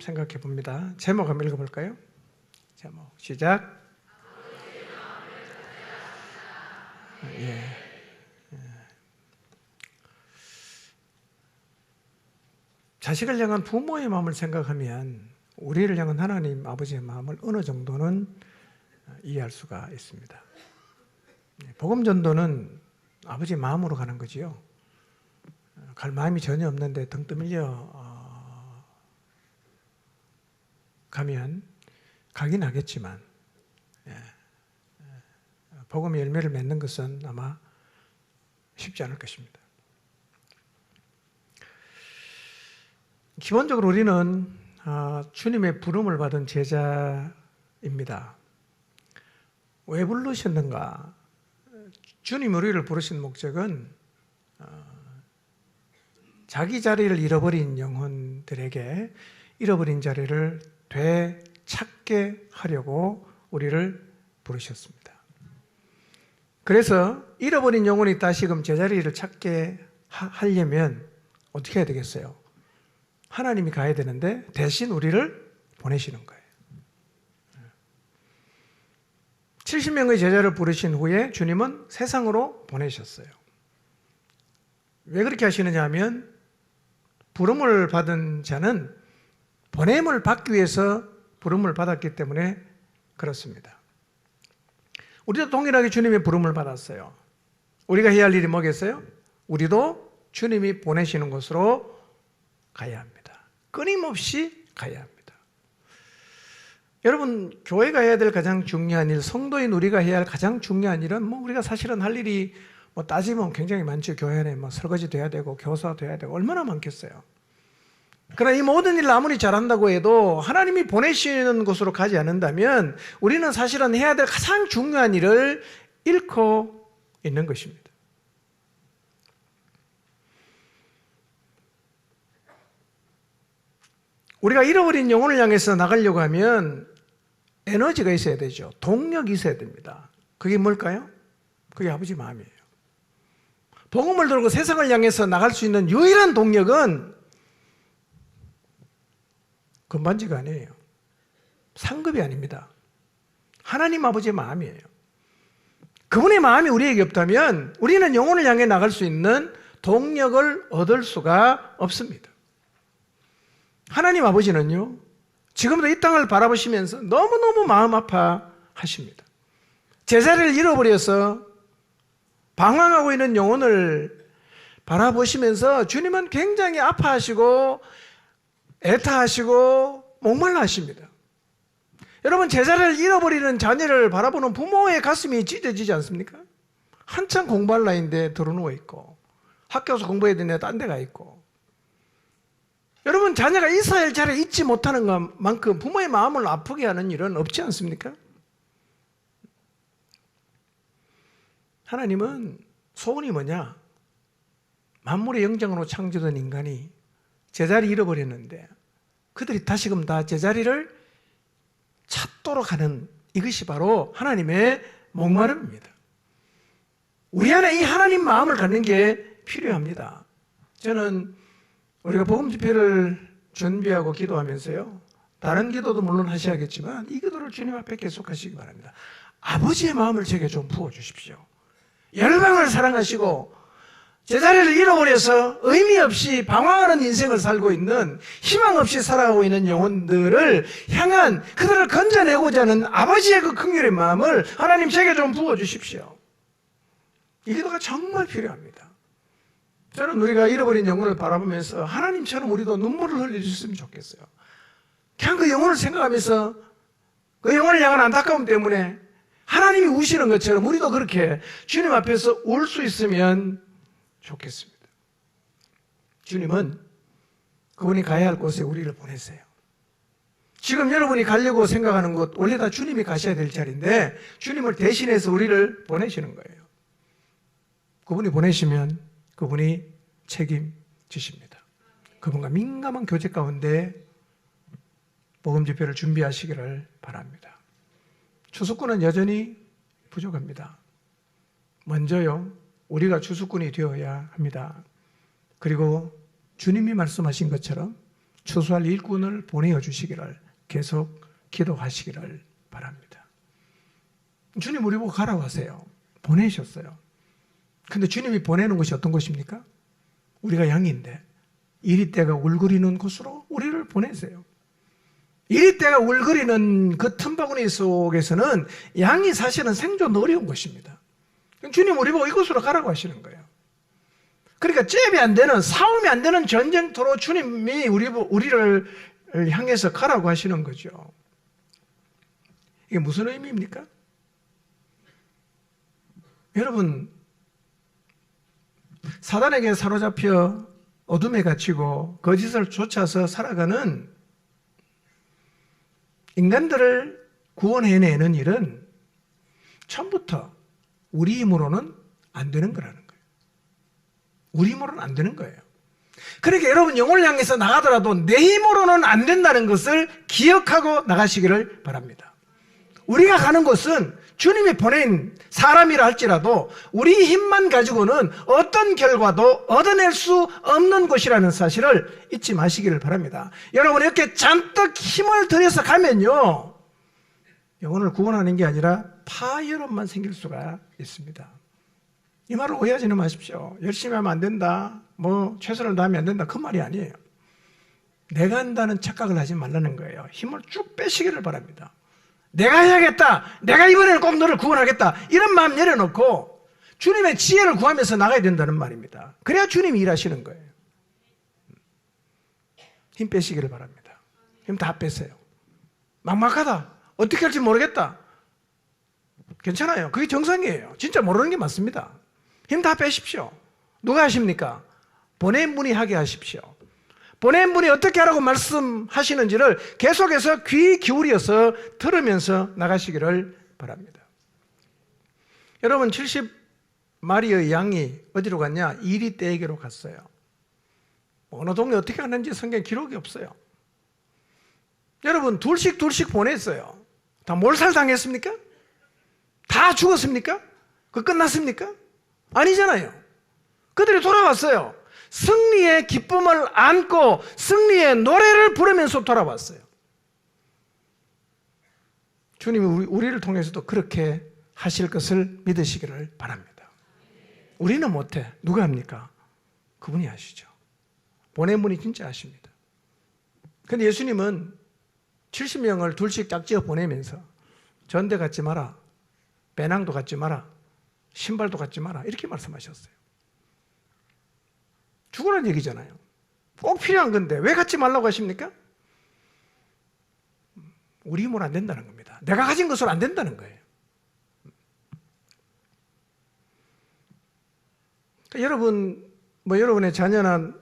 생각해 봅니다. 제목 한번 읽어볼까요? 제목 시작. 예. 자식을 향한 부모의 마음을 생각하면 우리를 향한 하나님 아버지의 마음을 어느 정도는 이해할 수가 있습니다. 복음 전도는 아버지 마음으로 가는 거지요. 갈 마음이 전혀 없는데 등 떠밀려 가면 가긴 하겠지만 복음의 열매를 맺는 것은 아마 쉽지 않을 것입니다. 기본적으로 우리는 주님의 부름을 받은 제자입니다. 왜 부르셨는가? 주님 우리를 부르신 목적은 자기 자리를 잃어버린 영혼들에게 잃어버린 자리를 되찾게 하려고 우리를 부르셨습니다. 그래서 잃어버린 영혼이 다시금 제자리를 찾게 하려면 어떻게 해야 되겠어요? 하나님이 가야 되는데 대신 우리를 보내시는 거예요. 70명의 제자를 부르신 후에 주님은 세상으로 보내셨어요. 왜 그렇게 하시느냐 하면 부름을 받은 자는 보냄을 받기 위해서 부름을 받았기 때문에 그렇습니다. 우리도 동일하게 주님의 부름을 받았어요. 우리가 해야 할 일이 뭐겠어요? 우리도 주님이 보내시는 곳으로 가야 합니다. 끊임없이 가야 합니다. 여러분, 교회가 해야 될 가장 중요한 일, 성도인 우리가 해야 할 가장 중요한 일은 우리가 사실은 할 일이 따지면 굉장히 많죠. 교회 안에 설거지도 해야 되고 교사도 해야 되고 얼마나 많겠어요. 그러나 이 모든 일을 아무리 잘한다고 해도 하나님이 보내시는 곳으로 가지 않는다면 우리는 사실은 해야 될 가장 중요한 일을 잃고 있는 것입니다. 우리가 잃어버린 영혼을 향해서 나가려고 하면 에너지가 있어야 되죠. 동력이 있어야 됩니다. 그게 뭘까요? 그게 아버지 마음이에요. 복음을 들고 세상을 향해서 나갈 수 있는 유일한 동력은 금반지가 아니에요. 상급이 아닙니다. 하나님 아버지의 마음이에요. 그분의 마음이 우리에게 없다면 우리는 영혼을 향해 나갈 수 있는 동력을 얻을 수가 없습니다. 하나님 아버지는요, 지금도 이 땅을 바라보시면서 너무너무 마음 아파하십니다. 제자리를 잃어버려서 방황하고 있는 영혼을 바라보시면서 주님은 굉장히 아파하시고 애타하시고 목말라 하십니다. 여러분, 제자리를 잃어버리는 자녀를 바라보는 부모의 가슴이 찢어지지 않습니까? 한참 공부할 나이인데 들어누워 있고 학교에서 공부해야 되는데 딴 데 가 있고, 여러분, 자녀가 있어야 할 자리에 있지 못하는 것만큼 부모의 마음을 아프게 하는 일은 없지 않습니까? 하나님은 소원이 뭐냐? 만물의 영장으로 창조된 인간이 제자리 잃어버렸는데 그들이 다시금 다 제자리를 찾도록 하는, 이것이 바로 하나님의 목마름입니다. 우리 안에 이 하나님 마음을 갖는 게 필요합니다. 저는 우리가 복음 집회를 준비하고 기도하면서요, 다른 기도도 물론 하셔야겠지만 이 기도를 주님 앞에 계속 하시기 바랍니다. 아버지의 마음을 제게 좀 부어주십시오. 열방을 사랑하시고 제자리를 잃어버려서 의미 없이 방황하는 인생을 살고 있는, 희망 없이 살아가고 있는 영혼들을 향한, 그들을 건져내고자 하는 아버지의 그 긍휼의 마음을 하나님 제게 좀 부어주십시오. 이 기도가 정말 필요합니다. 저는 우리가 잃어버린 영혼을 바라보면서 하나님처럼 우리도 눈물을 흘려주셨으면 좋겠어요. 그냥 그 영혼을 생각하면서 그 영혼을 향한 안타까움 때문에 하나님이 우시는 것처럼 우리도 그렇게 주님 앞에서 울 수 있으면 좋겠습니다. 주님은 그분이 가야 할 곳에 우리를 보내세요. 지금 여러분이 가려고 생각하는 곳, 원래 다 주님이 가셔야 될 자리인데 주님을 대신해서 우리를 보내시는 거예요. 그분이 보내시면 그분이 책임지십니다. 그분과 민감한 교제 가운데 복음 집회를 준비하시기를 바랍니다. 추수꾼은 여전히 부족합니다. 먼저요, 우리가 추수꾼이 되어야 합니다. 그리고 주님이 말씀하신 것처럼 추수할 일꾼을 보내어 주시기를 계속 기도하시기를 바랍니다. 주님 우리 보고 가라고 하세요. 보내셨어요. 근데 주님이 보내는 곳이 어떤 곳입니까? 우리가 양인데 이리떼가 울거리는 곳으로 우리를 보내세요. 이리떼가 울거리는 그 틈바구니 속에서는 양이 사실은 생존 어려운 곳입니다. 주님 우리 보고 이곳으로 가라고 하시는 거예요. 그러니까 잽이 안 되는, 싸움이 안 되는 전쟁터로 주님이 우리를 향해서 가라고 하시는 거죠. 이게 무슨 의미입니까? 여러분, 사단에게 사로잡혀 어둠에 갇히고 거짓을 쫓아서 살아가는 인간들을 구원해내는 일은 처음부터 우리 힘으로는 안 되는 거라는 거예요. 우리 힘으로는 안 되는 거예요. 그러니까 여러분 영혼을 향해서 나가더라도 내 힘으로는 안 된다는 것을 기억하고 나가시기를 바랍니다. 우리가 가는 곳은 주님이 보낸 사람이라 할지라도 우리 힘만 가지고는 어떤 결과도 얻어낼 수 없는 곳이라는 사실을 잊지 마시기를 바랍니다. 여러분 이렇게 잔뜩 힘을 들여서 가면요, 영혼을 구원하는 게 아니라 파열음만 생길 수가 있습니다. 이 말을 오해하지는 마십시오. 열심히 하면 안 된다, 최선을 다하면 안 된다, 그 말이 아니에요. 내가 한다는 착각을 하지 말라는 거예요. 힘을 쭉 빼시기를 바랍니다. 내가 해야겠다, 내가 이번에는 꼭 너를 구원하겠다, 이런 마음 내려놓고 주님의 지혜를 구하면서 나가야 된다는 말입니다. 그래야 주님이 일하시는 거예요. 힘 빼시기를 바랍니다. 힘 다 빼세요. 막막하다, 어떻게 할지 모르겠다, 괜찮아요. 그게 정상이에요. 진짜 모르는 게 맞습니다. 힘 다 빼십시오. 누가 하십니까? 보낸 분이 하게 하십시오. 보낸 분이 어떻게 하라고 말씀하시는지를 계속해서 귀 기울여서 들으면서 나가시기를 바랍니다. 여러분 70마리의 양이 어디로 갔냐? 이리떼에게로 갔어요. 어느 동네 어떻게 갔는지 성경에 기록이 없어요. 여러분 둘씩 보냈어요. 다 몰살당했습니까? 다 죽었습니까? 그 끝났습니까? 아니잖아요. 그들이 돌아왔어요. 승리의 기쁨을 안고 승리의 노래를 부르면서 돌아왔어요. 주님이 우리를 통해서도 그렇게 하실 것을 믿으시기를 바랍니다. 우리는 못해. 누가 합니까? 그분이 하시죠. 보낸 분이 진짜 하십니다. 그런데 예수님은 70명을 둘씩 짝지어 보내면서 전대 갖지 마라, 배낭도 갖지 마라, 신발도 갖지 마라, 이렇게 말씀하셨어요. 죽으라는 얘기잖아요. 꼭 필요한 건데 왜 갖지 말라고 하십니까? 우리 힘으로 안 된다는 겁니다. 내가 가진 것으로 안 된다는 거예요. 그러니까 여러분, 여러분의 자녀나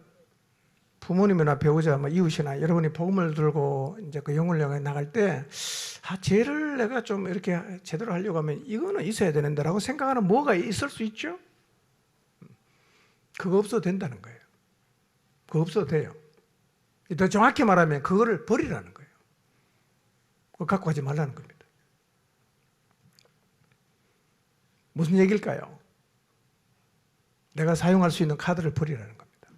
부모님이나 배우자, 이웃이나 여러분이 복음을 들고 이제 그 영혼을 향해 나갈 때, 쟤를 내가 좀 이렇게 제대로 하려고 하면 이거는 있어야 되는데라고 생각하는 뭐가 있을 수 있죠? 그거 없어도 된다는 거예요. 그거 없어도 돼요. 더 정확히 말하면 그거를 버리라는 거예요. 그거 갖고 가지 말라는 겁니다. 무슨 얘기일까요? 내가 사용할 수 있는 카드를 버리라는 겁니다.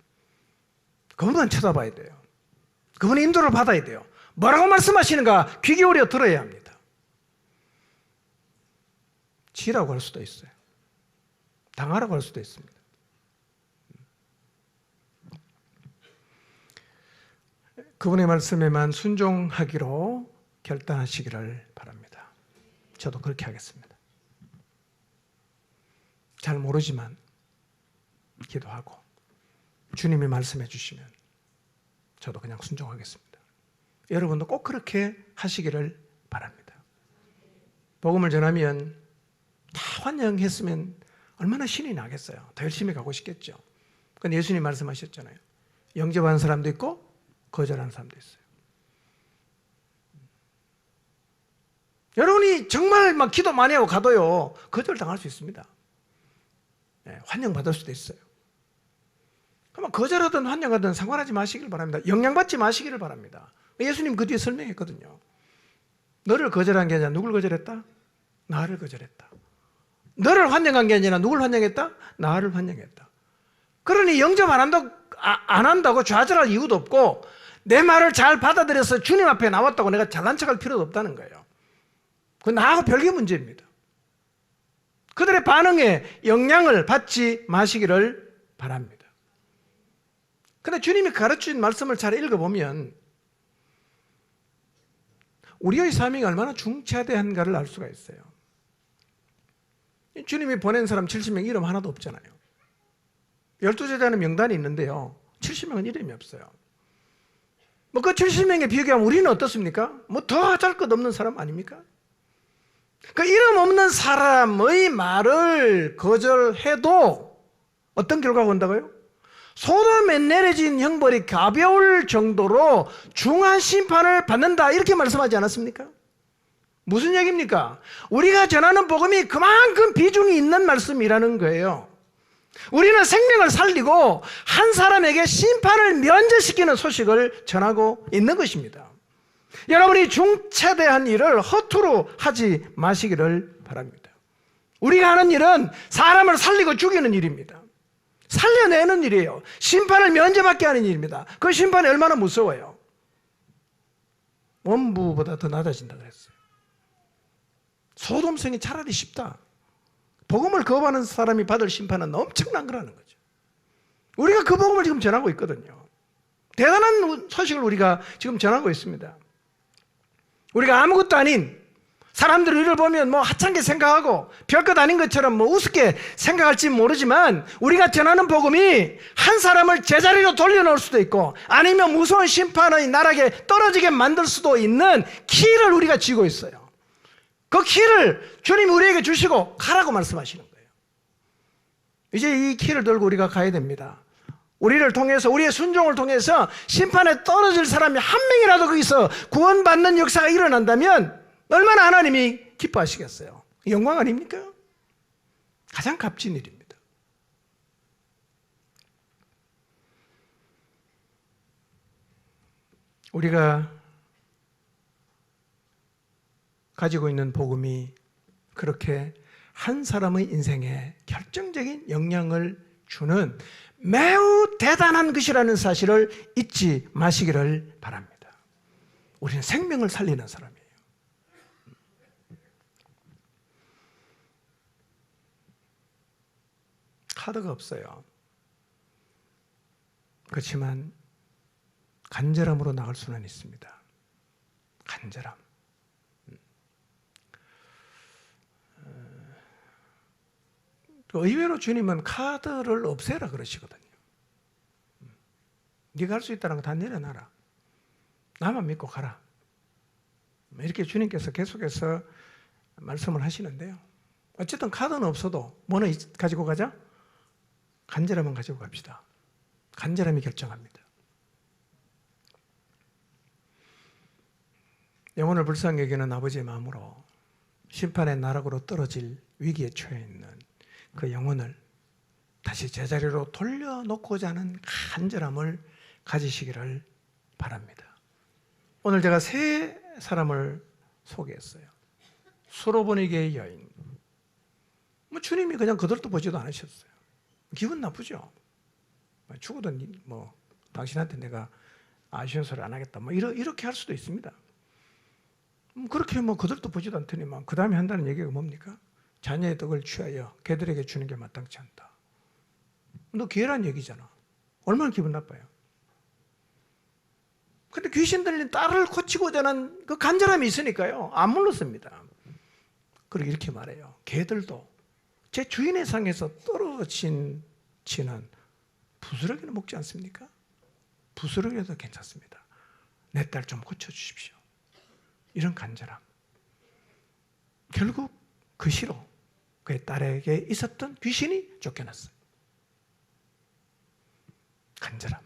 그분만 쳐다봐야 돼요. 그분의 인도를 받아야 돼요. 뭐라고 말씀하시는가 귀 기울여 들어야 합니다. 지라고 할 수도 있어요. 당하라고 할 수도 있습니다. 그분의 말씀에만 순종하기로 결단하시기를 바랍니다. 저도 그렇게 하겠습니다. 잘 모르지만 기도하고 주님이 말씀해 주시면 저도 그냥 순종하겠습니다. 여러분도 꼭 그렇게 하시기를 바랍니다. 복음을 전하면 다 환영했으면 얼마나 신이 나겠어요. 더 열심히 가고 싶겠죠. 그런데 예수님 말씀하셨잖아요. 영접하는 사람도 있고 거절하는 사람도 있어요. 여러분이 정말 기도 많이 하고 가도요, 거절당할 수 있습니다. 환영받을 수도 있어요. 그러면 거절하든 환영하든 상관하지 마시길 바랍니다. 영향받지 마시기를 바랍니다. 예수님 그 뒤에 설명했거든요. 너를 거절한 게 아니라 누굴 거절했다? 나를 거절했다. 너를 환영한 게 아니라 누굴 환영했다? 나를 환영했다. 그러니 영접 안 한다고 좌절할 이유도 없고, 내 말을 잘 받아들여서 주님 앞에 나왔다고 내가 잘난 척할 필요도 없다는 거예요. 그건 나하고 별개 문제입니다. 그들의 반응에 영향을 받지 마시기를 바랍니다. 그런데 주님이 가르친 말씀을 잘 읽어보면 우리의 사명이 얼마나 중차대한가를 알 수가 있어요. 주님이 보낸 사람 70명 이름 하나도 없잖아요. 12제자는 명단이 있는데요, 70명은 이름이 없어요. 뭐 그 70명에 비교하면 우리는 어떻습니까? 뭐 더 하잘 것 없는 사람 아닙니까? 그 이름 없는 사람의 말을 거절해도 어떤 결과가 온다고요? 소돔에 내려진 형벌이 가벼울 정도로 중한 심판을 받는다, 이렇게 말씀하지 않았습니까? 무슨 얘기입니까? 우리가 전하는 복음이 그만큼 비중이 있는 말씀이라는 거예요. 우리는 생명을 살리고 한 사람에게 심판을 면제시키는 소식을 전하고 있는 것입니다. 여러분이 중차대한 일을 허투루 하지 마시기를 바랍니다. 우리가 하는 일은 사람을 살리고 죽이는 일입니다. 살려내는 일이에요. 심판을 면제받게 하는 일입니다. 그 심판이 얼마나 무서워요. 원부보다 더 낮아진다 그랬어요. 소돔성이 차라리 쉽다. 복음을 거부하는 사람이 받을 심판은 엄청난 거라는 거죠. 우리가 그 복음을 지금 전하고 있거든요. 대단한 소식을 우리가 지금 전하고 있습니다. 우리가 아무것도 아닌, 사람들이 우리를 보면 뭐 하찮게 생각하고 별것 아닌 것처럼 뭐 우습게 생각할지 모르지만, 우리가 전하는 복음이 한 사람을 제자리로 돌려놓을 수도 있고 아니면 무서운 심판의 나락에 떨어지게 만들 수도 있는 키를 우리가 쥐고 있어요. 그 키를 주님이 우리에게 주시고 가라고 말씀하시는 거예요. 이제 이 키를 들고 우리가 가야 됩니다. 우리를 통해서, 우리의 순종을 통해서 심판에 떨어질 사람이 한 명이라도 거기서 구원받는 역사가 일어난다면 얼마나 하나님이 기뻐하시겠어요? 영광 아닙니까? 가장 값진 일입니다. 우리가 가지고 있는 복음이 그렇게 한 사람의 인생에 결정적인 영향을 주는 매우 대단한 것이라는 사실을 잊지 마시기를 바랍니다. 우리는 생명을 살리는 사람이에요. 카드가 없어요. 그렇지만 간절함으로 나갈 수는 있습니다. 간절함. 의외로 주님은 카드를 없애라 그러시거든요. 네가 할 수 있다는 거 다 내려놔라. 나만 믿고 가라. 이렇게 주님께서 계속해서 말씀을 하시는데요. 어쨌든 카드는 없어도 뭐는 가지고 가자? 간절함은 가지고 갑시다. 간절함이 결정합니다. 영혼을 불쌍히 여기는 아버지의 마음으로 심판의 나락으로 떨어질 위기에 처해 있는 그 영혼을 다시 제자리로 돌려놓고자 하는 간절함을 가지시기를 바랍니다. 오늘 제가 세 사람을 소개했어요. 수로보니게의 여인. 뭐 주님이 그냥 거들떠 보지도 않으셨어요. 기분 나쁘죠. 죽어도 뭐 당신한테 내가 아쉬운 소리 안 하겠다. 뭐 이렇게 할 수도 있습니다. 그렇게 뭐 거들떠 보지도 않더니만 그 다음에 한다는 얘기가 뭡니까? 자녀의 떡을 취하여 개들에게 주는 게 마땅치 않다. 너 개란 얘기잖아. 얼마나 기분 나빠요. 근데 귀신 들린 딸을 고치고자 하는 그 간절함이 있으니까요, 안 물렀습니다. 그리고 이렇게 말해요. 개들도 제 주인의 상에서 떨어진 치는 부스러기는 먹지 않습니까? 부스러기라도 괜찮습니다. 내 딸 좀 고쳐주십시오. 이런 간절함. 결국 그 시로 그의 딸에게 있었던 귀신이 쫓겨났어요. 간절함.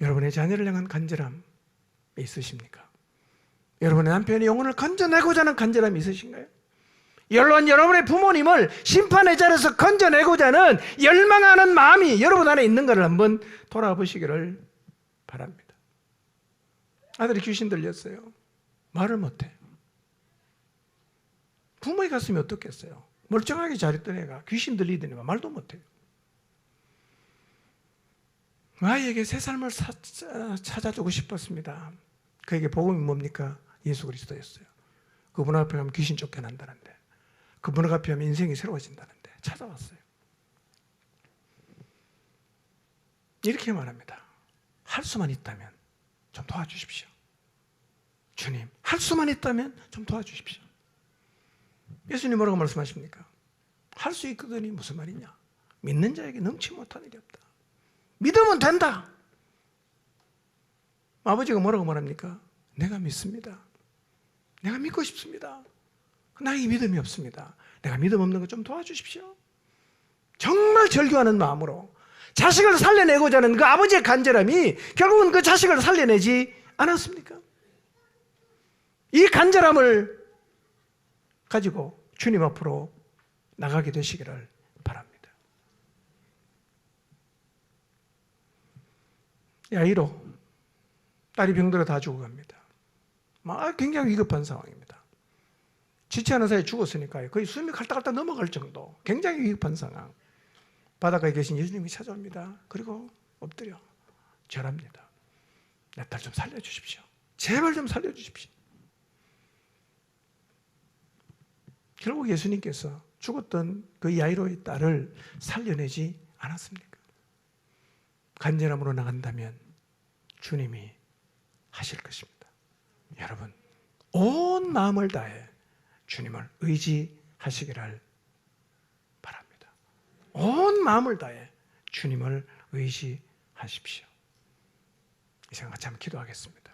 여러분의 자녀를 향한 간절함 있으십니까? 여러분의 남편의 영혼을 건져내고자 하는 간절함이 있으신가요? 여러분의 부모님을 심판의 자리에서 건져내고자 하는 열망하는 마음이 여러분 안에 있는 것을 한번 돌아보시기를 바랍니다. 아들이 귀신 들렸어요. 말을 못해. 부모의 가슴이 어떻겠어요? 멀쩡하게 잘 있던 애가 귀신 들리더니 말도 못해요. 아이에게 새 삶을 찾아주고 싶었습니다. 그에게 복음이 뭡니까? 예수 그리스도였어요. 그분 앞에 가면 귀신 쫓겨난다는데, 그분 앞에 가면 인생이 새로워진다는데 찾아왔어요. 이렇게 말합니다. 할 수만 있다면 좀 도와주십시오. 주님, 할 수만 있다면 좀 도와주십시오. 예수님 뭐라고 말씀하십니까? 할 수 있거든이 무슨 말이냐? 믿는 자에게 넘치 못한 일이 없다. 믿으면 된다. 아버지가 뭐라고 말합니까? 내가 믿습니다. 내가 믿고 싶습니다. 나에게 믿음이 없습니다. 내가 믿음 없는 거 좀 도와주십시오. 정말 절규하는 마음으로 자식을 살려내고자 하는 그 아버지의 간절함이 결국은 그 자식을 살려내지 않았습니까? 이 간절함을 가지고 주님 앞으로 나가게 되시기를 바랍니다. 야이로 딸이 병들어 다 죽어갑니다. 굉장히 위급한 상황입니다. 지치 않은 사이에 죽었으니까요. 거의 숨이 갈딱갈딱 넘어갈 정도 굉장히 위급한 상황. 바닷가에 계신 예수님이 찾아옵니다. 그리고 엎드려 절합니다. 내 딸 좀 살려주십시오. 제발 좀 살려주십시오. 결국 예수님께서 죽었던 그 야이로의 딸을 살려내지 않았습니까? 간절함으로 나간다면 주님이 하실 것입니다. 여러분, 온 마음을 다해 주님을 의지하시기를 바랍니다. 온 마음을 다해 주님을 의지하십시오. 이 시간 같이 한번 기도하겠습니다.